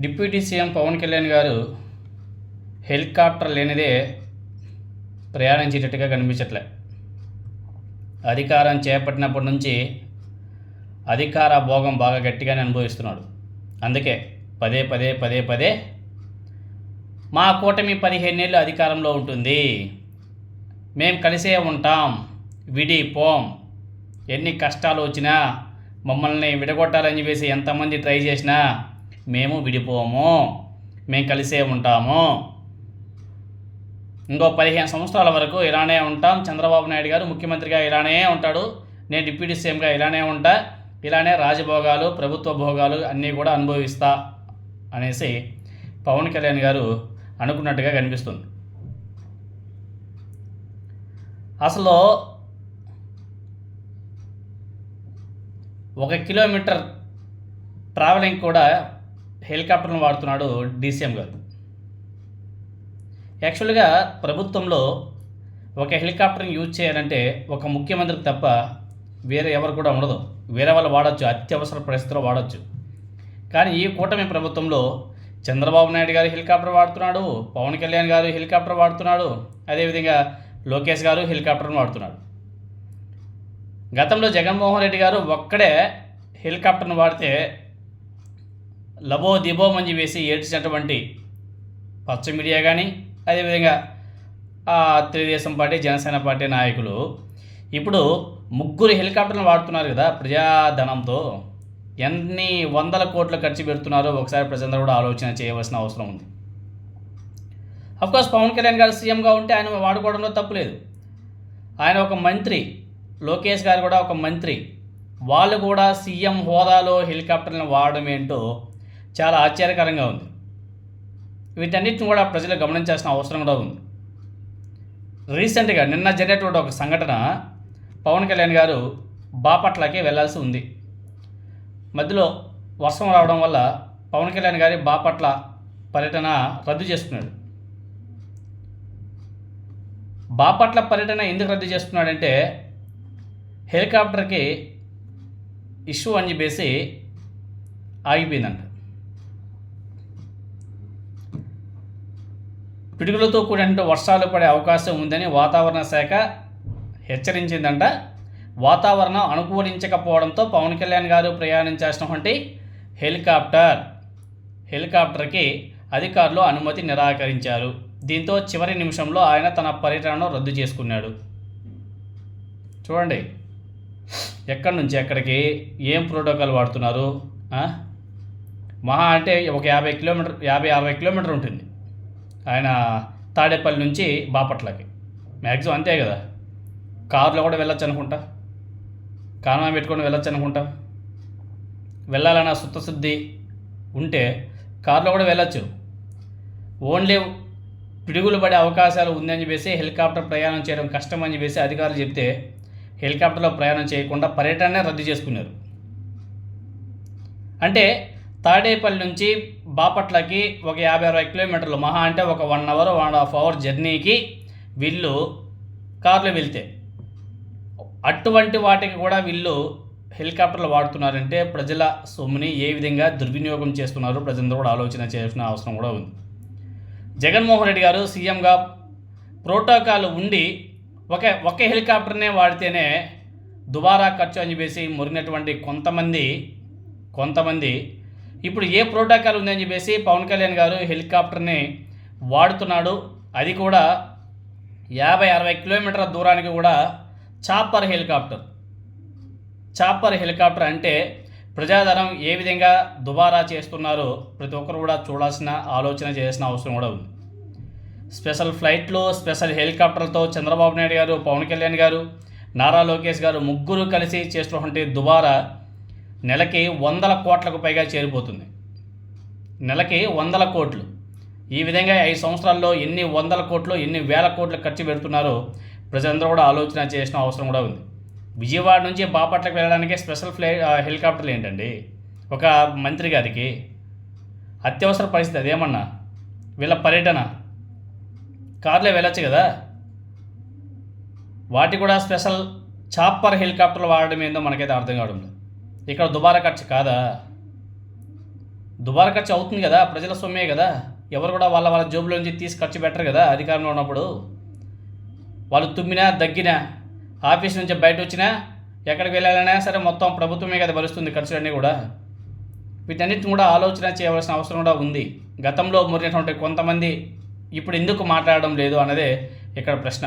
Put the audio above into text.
Deputy CM Pawan Kalyan గారు helicopter లేనిదే ప్రయాణించేటట్టుగా కనిపించట్లే. అధికారం చేపట్టినప్పటి నుంచి అధికార భోగం బాగా గట్టిగానే అనుభవిస్తున్నాడు. అందుకే పదే పదే పదే పదే మా కూటమి 15 ఏళ్ళు అధికారంలో ఉంటుంది, మేం కలిసే ఉంటాం, విడిపోం, ఎన్ని కష్టాలు వచ్చినా మమ్మల్ని విడగొట్టాలని చెప్పేసి ఎంతమంది ట్రై చేసినా మేము విడిపోము, మేము కలిసే ఉంటాము, ఇంకో 15 సంవత్సరాల వరకు ఇలానే ఉంటాం, చంద్రబాబు నాయుడు గారు ముఖ్యమంత్రిగా ఇలానే ఉంటాడు, నేను డిప్యూటీ సీఎంగా ఇలానే ఉంటా, ఇలానే రాజభోగాలు ప్రభుత్వ భోగాలు అన్నీ కూడా అనుభవిస్తా అనేసి పవన్ కళ్యాణ్ గారు అనుకున్నట్టుగా కనిపిస్తుంది. అసలు 1 కిలోమీటర్ ట్రావెలింగ్ కూడా హెలికాప్టర్ను వాడుతున్నాడు డీసీఎం గారు. యాక్చువల్గా ప్రభుత్వంలో ఒక హెలికాప్టర్ని యూజ్ చేయాలంటే ఒక ముఖ్యమంత్రికి తప్ప వేరే ఎవరు కూడా ఉండదు. వేరే వాళ్ళు వాడచ్చు, అత్యవసర పరిస్థితిలో వాడచ్చు. కానీ ఈ కూటమి ప్రభుత్వంలో చంద్రబాబు నాయుడు గారు హెలికాప్టర్ వాడుతున్నాడు, పవన్ కళ్యాణ్ గారు హెలికాప్టర్ వాడుతున్నాడు, అదేవిధంగా లోకేష్ గారు హెలికాప్టర్ను వాడుతున్నాడు. గతంలో జగన్మోహన్ రెడ్డి గారు ఒక్కడే హెలికాప్టర్ను వాడితే లబో దిబో మంజి వేసి ఏడ్చినటువంటి పచ్చ మీడియా కానీ అదేవిధంగా తెలుగుదేశం పార్టీ జనసేన పార్టీ నాయకులు ఇప్పుడు 3 హెలికాప్టర్లు వాడుతున్నారు కదా. ప్రజాధనంతో ఎన్ని వందల కోట్లు ఖర్చు పెడుతున్నారో ఒకసారి ప్రజలందరూ కూడా ఆలోచన చేయవలసిన అవసరం ఉంది. అఫ్కోర్స్ పవన్ కళ్యాణ్ గారు సీఎంగా ఉంటే ఆయన వాడుకోవడంలో తప్పులేదు. ఆయన ఒక మంత్రి, లోకేష్ గారు కూడా ఒక మంత్రి, వాళ్ళు కూడా సీఎం హోదాలో హెలికాప్టర్లను వాడడం ఏంటో చాలా ఆశ్చర్యకరంగా ఉంది. వీటన్నిటిని కూడా ప్రజలు గమనించాల్సిన అవసరం కూడా ఉంది. రీసెంట్గా నిన్న జరిగినటువంటి ఒక సంఘటన, పవన్ కళ్యాణ్ గారు బాపట్లకి వెళ్ళాల్సి ఉంది. మధ్యలో వర్షం రావడం వల్ల పవన్ కళ్యాణ్ గారి బాపట్ల పర్యటన రద్దు చేసుకున్నాడు. బాపట్ల పర్యటన ఎందుకు రద్దు చేసుకున్నాడంటే హెలికాప్టర్కి ఇష్యూ అని చెప్పేసి ఆగిపోయిందంట. పిడుగులతో కూడిన వర్షాలు పడే అవకాశం ఉందని వాతావరణ శాఖ హెచ్చరించిందంట. వాతావరణం అనుకూలించకపోవడంతో పవన్ కళ్యాణ్ గారు ప్రయాణించాల్సినటువంటి హెలికాప్టర్కి అధికారులు అనుమతి నిరాకరించారు. దీంతో చివరి నిమిషంలో ఆయన తన పర్యటనను రద్దు చేసుకున్నాడు. చూడండి ఎక్కడి నుంచి ఎక్కడికి ఏం ప్రోటోకాల్ వాడుతున్నారు. మహా అంటే ఒక 50-60 కిలోమీటర్ ఉంటుంది ఆయన తాడేపల్లి నుంచి బాపట్లకి, మ్యాక్సిమం అంతే కదా. కారులో కూడా వెళ్ళొచ్చు అనుకుంటా, కారణం పెట్టుకొని వెళ్ళొచ్చు అనుకుంటా. వెళ్ళాలన్న సుత్తశుద్ధి ఉంటే కారులో కూడా వెళ్ళొచ్చు. ఓన్లీ పిడుగులు పడే అవకాశాలు ఉందని చెప్పేసి హెలికాప్టర్ ప్రయాణం చేయడం కష్టం అని చెప్పేసి అధికారులు చెప్తే హెలికాప్టర్లో ప్రయాణం చేయకుండా పర్యటనే రద్దు చేసుకున్నారు. అంటే తాడేపల్లి నుంచి బాపట్లకి ఒక 50-60 కిలోమీటర్లు, మహా అంటే ఒక 1 అవర్ 1.5 అవర్ జర్నీకి వీళ్ళు కార్లో వెళ్తే అటువంటి వాటికి కూడా వీళ్ళు హెలికాప్టర్లు వాడుతున్నారంటే ప్రజల సొమ్ముని ఏ విధంగా దుర్వినియోగం చేస్తున్నారో ప్రజలందరూ కూడా ఆలోచన చేయాల్సిన అవసరం కూడా ఉంది. జగన్మోహన్ రెడ్డి గారు సీఎంగా ప్రోటోకాల్ ఉండి ఒక హెలికాప్టర్నే వాడితేనే దుబారా ఖర్చు అని చెప్పేసి మురిగినటువంటి కొంతమంది ఇప్పుడు ఏ ప్రోటోకాల్ ఉందని చెప్పేసి పవన్ కళ్యాణ్ గారు హెలికాప్టర్ని వాడుతున్నాడు. అది కూడా 50-60 కిలోమీటర్ల దూరానికి కూడా చాపర్ హెలికాప్టర్ అంటే ప్రజాధనం ఏ విధంగా దుబారా చేస్తున్నారో ప్రతి ఒక్కరు కూడా చూడాల్సిన ఆలోచన చేయాల్సిన అవసరం కూడా ఉంది. స్పెషల్ ఫ్లైట్లు, స్పెషల్ హెలికాప్టర్లతో చంద్రబాబు నాయుడు గారు, పవన్ కళ్యాణ్ గారు, నారా లోకేష్ గారు ముగ్గురు కలిసి చేస్తున్నటువంటి దుబారా నెలకి 100 కోట్లకు పైగా చేరిపోతుంది. నెలకి 100 కోట్లు. ఈ విధంగా 5 సంవత్సరాల్లో ఎన్ని 100 కోట్లు ఎన్ని వేల కోట్లు ఖర్చు పెడుతున్నారో ప్రజలందరూ కూడా ఆలోచన చేసిన అవసరం కూడా ఉంది. విజయవాడ నుంచి బాపట్లకు వెళ్ళడానికి స్పెషల్ హెలికాప్టర్లు ఏంటండి? ఒక మంత్రి గారికి అత్యవసర పరిస్థితి అదేమన్నా వీళ్ళ పర్యటన కార్లో వెళ్ళొచ్చు కదా. వాటి కూడా స్పెషల్ చాపర్ హెలికాప్టర్లు వాడడం ఏందో మనకైతే అర్థం కావడం లేదు. ఇక్కడ దుబారా ఖర్చు కాదా? దుబారా ఖర్చు అవుతుంది కదా, ప్రజల సొమ్మే కదా. ఎవరు కూడా వాళ్ళ వాళ్ళ జోబులో నుంచి తీసి ఖర్చు పెట్టరు కదా అధికారంలో ఉన్నప్పుడు. వాళ్ళు తుమ్మినా దగ్గినా ఆఫీస్ నుంచి బయట వచ్చినా ఎక్కడికి వెళ్ళాలన్నా సరే మొత్తం ప్రభుత్వమే కదా భరిస్తుంది ఖర్చులన్నీ కూడా. వీటన్నిటిని కూడా ఆలోచన చేయవలసిన అవసరం కూడా ఉంది. గతంలో మురినటువంటి కొంతమంది ఇప్పుడు ఎందుకు మాట్లాడడం లేదు అన్నదే ఇక్కడ ప్రశ్న.